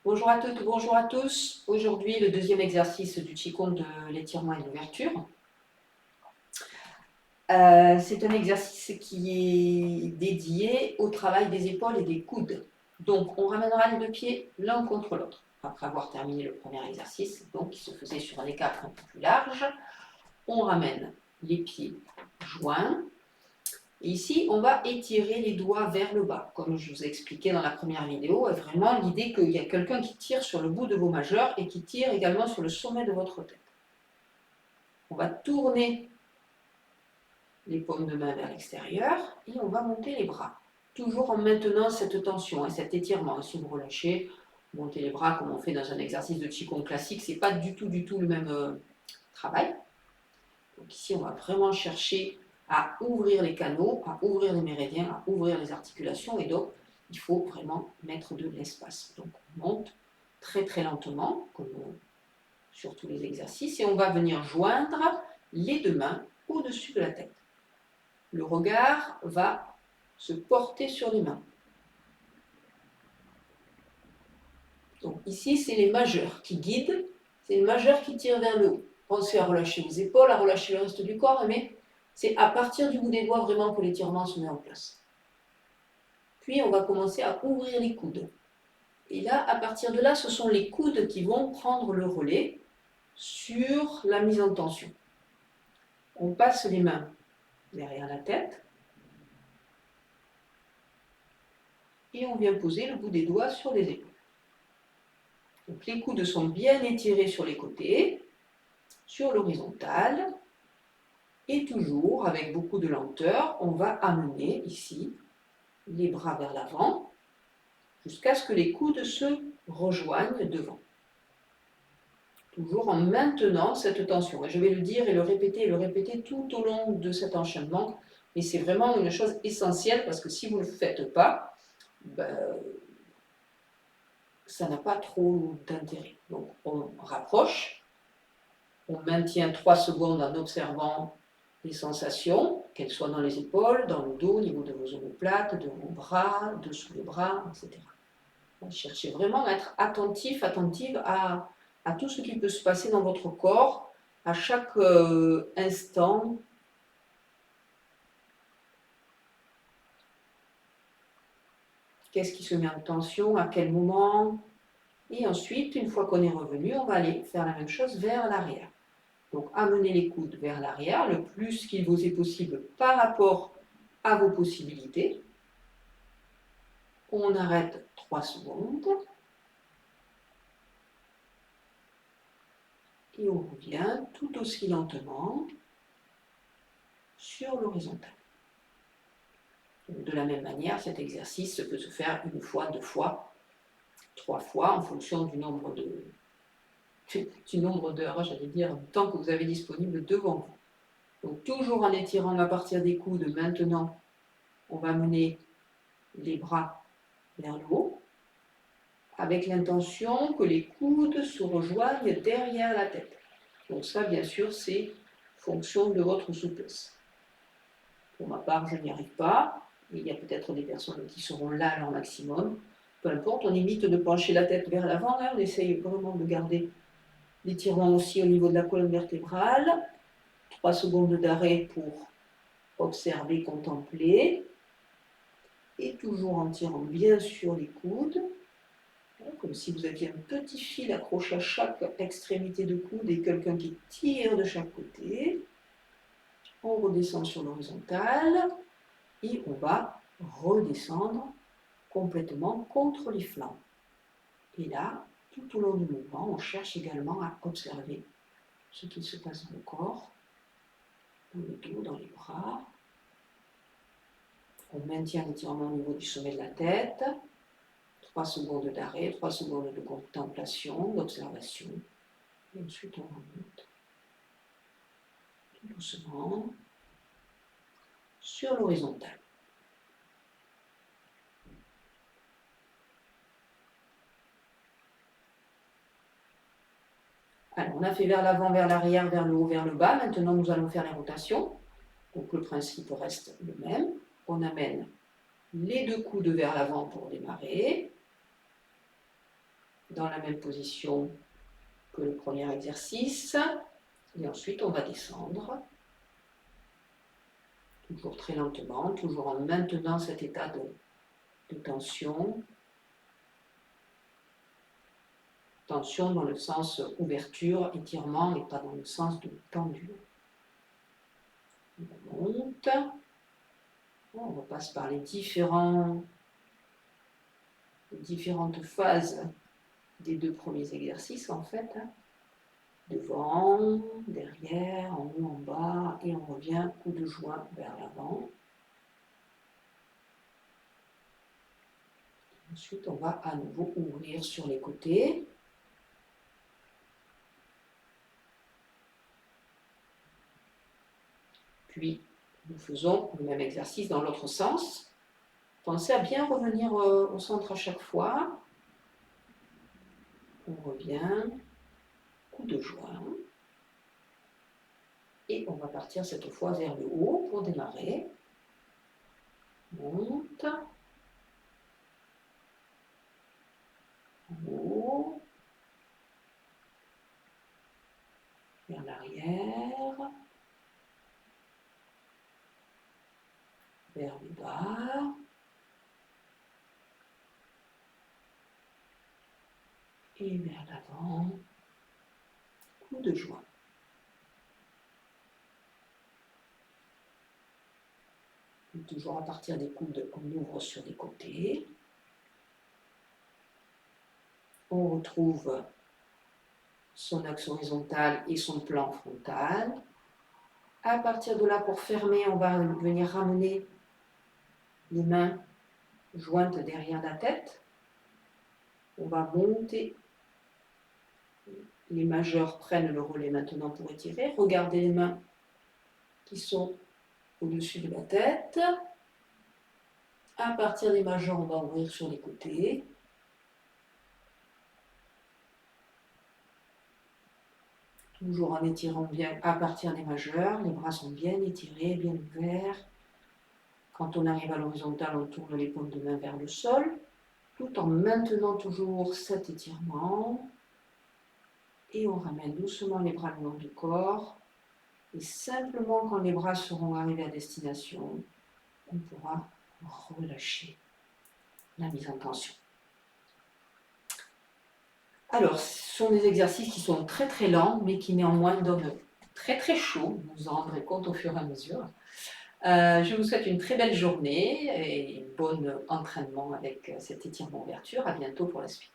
Bonjour à toutes, bonjour à tous. Aujourd'hui, le deuxième exercice du Qigong de l'étirement et de l'ouverture. C'est un exercice qui est dédié au travail des épaules et des coudes. Donc, on ramènera les deux pieds l'un contre l'autre. Après avoir terminé le premier exercice, donc qui se faisait sur un écart un peu plus large, on ramène les pieds joints. Et ici, on va étirer les doigts vers le bas, comme je vous ai expliqué dans la première vidéo. Et vraiment, l'idée qu'il y a quelqu'un qui tire sur le bout de vos majeurs et qui tire également sur le sommet de votre tête. On va tourner les paumes de main vers l'extérieur et on va monter les bras. Toujours en maintenant cette tension et cet étirement. Si vous relâchez, montez les bras comme on fait dans un exercice de Qigong classique, ce n'est pas du tout le même travail. Donc ici, on va vraiment chercher à ouvrir les canaux, à ouvrir les méridiens, à ouvrir les articulations. Et donc, il faut vraiment mettre de l'espace. Donc, on monte très très lentement, comme sur tous les exercices, et on va venir joindre les deux mains au-dessus de la tête. Le regard va se porter sur les mains. Donc ici, c'est les majeurs qui guident, c'est les majeurs qui tirent vers le haut. Pensez à relâcher les épaules, à relâcher le reste du corps, mais c'est à partir du bout des doigts vraiment que l'étirement se met en place. Puis on va commencer à ouvrir les coudes. Et là, à partir de là, ce sont les coudes qui vont prendre le relais sur la mise en tension. On passe les mains derrière la tête et on vient poser le bout des doigts sur les épaules. Donc les coudes sont bien étirés sur les côtés, sur l'horizontale, et toujours avec beaucoup de lenteur, on va amener ici les bras vers l'avant jusqu'à ce que les coudes se rejoignent devant. Toujours en maintenant cette tension. Et je vais le dire et le répéter tout au long de cet enchaînement. Et c'est vraiment une chose essentielle parce que si vous ne le faites pas, ça n'a pas trop d'intérêt. Donc on rapproche, on maintient 3 secondes en observant les sensations, qu'elles soient dans les épaules, dans le dos, au niveau de vos omoplates, de vos bras, dessous les bras, etc. Cherchez vraiment à être attentif, attentive à tout ce qui peut se passer dans votre corps à chaque instant. Qu'est-ce qui se met en tension, à quel moment? Et ensuite, une fois qu'on est revenu, on va aller faire la même chose vers l'arrière. Donc, amenez les coudes vers l'arrière le plus qu'il vous est possible par rapport à vos possibilités. On arrête 3 secondes. Et on revient tout aussi lentement sur l'horizontale. De la même manière, cet exercice peut se faire 1 fois, 2 fois, 3 fois, en fonction du nombre d'heures, j'allais dire, du temps que vous avez disponible devant vous. Donc toujours en étirant à partir des coudes, maintenant, on va mener les bras vers le haut, avec l'intention que les coudes se rejoignent derrière la tête. Donc ça, bien sûr, c'est fonction de votre souplesse. Pour ma part, je n'y arrive pas. Il y a peut-être des personnes qui seront là à leur maximum. Peu importe, on évite de pencher la tête vers l'avant. On essaye vraiment de garder l'étirement aussi au niveau de la colonne vertébrale. 3 secondes d'arrêt pour observer, contempler. Et toujours en tirant bien sur les coudes. Comme si vous aviez un petit fil accroché à chaque extrémité de coude et quelqu'un qui tire de chaque côté. On redescend sur l'horizontale et on va redescendre complètement contre les flancs. Et là, tout au long du mouvement, on cherche également à observer ce qui se passe dans le corps, dans le dos, dans les bras. On maintient l'étirement au niveau du sommet de la tête. 3 secondes d'arrêt, 3 secondes de contemplation, d'observation. Et ensuite, on remonte tout doucement sur l'horizontale. Alors, on a fait vers l'avant, vers l'arrière, vers le haut, vers le bas. Maintenant, nous allons faire les rotations. Donc, le principe reste le même. On amène les 2 coudes vers l'avant pour démarrer. dans la même position que le premier exercice. Et ensuite, on va descendre, toujours très lentement, toujours en maintenant cet état de tension. Tension dans le sens ouverture, étirement, et pas dans le sens de tendu. On monte. On repasse par les différentes phases des 2 premiers exercices, en fait. Devant, derrière, en haut, en bas, et on revient coup de joint vers l'avant. Ensuite, on va à nouveau ouvrir sur les côtés. Puis, nous faisons le même exercice dans l'autre sens. Pensez à bien revenir au centre à chaque fois. On revient, coup de joint. Et on va partir cette fois vers le haut pour démarrer. Monte. En haut. Vers l'arrière. Vers le bas. Et vers l'avant. Coup de joint. Et toujours à partir des coudes, on ouvre sur les côtés. On retrouve son axe horizontal et son plan frontal. À partir de là, pour fermer, on va venir ramener les mains jointes derrière la tête. On va monter. Les majeurs prennent le relais maintenant pour étirer. Regardez les mains qui sont au-dessus de la tête. À partir des majeurs, on va ouvrir sur les côtés. Toujours en étirant bien à partir des majeurs. Les bras sont bien étirés, bien ouverts. Quand on arrive à l'horizontale, on tourne les paumes de main vers le sol, tout en maintenant toujours cet étirement. Et on ramène doucement les bras le long du corps. Et simplement, quand les bras seront arrivés à destination, on pourra relâcher la mise en tension. Alors, ce sont des exercices qui sont très très lents, mais qui néanmoins donnent très très chaud. Vous en rendrez compte au fur et à mesure. Je vous souhaite une très belle journée et bon entraînement avec cet étirement ouverture. À bientôt pour la suite.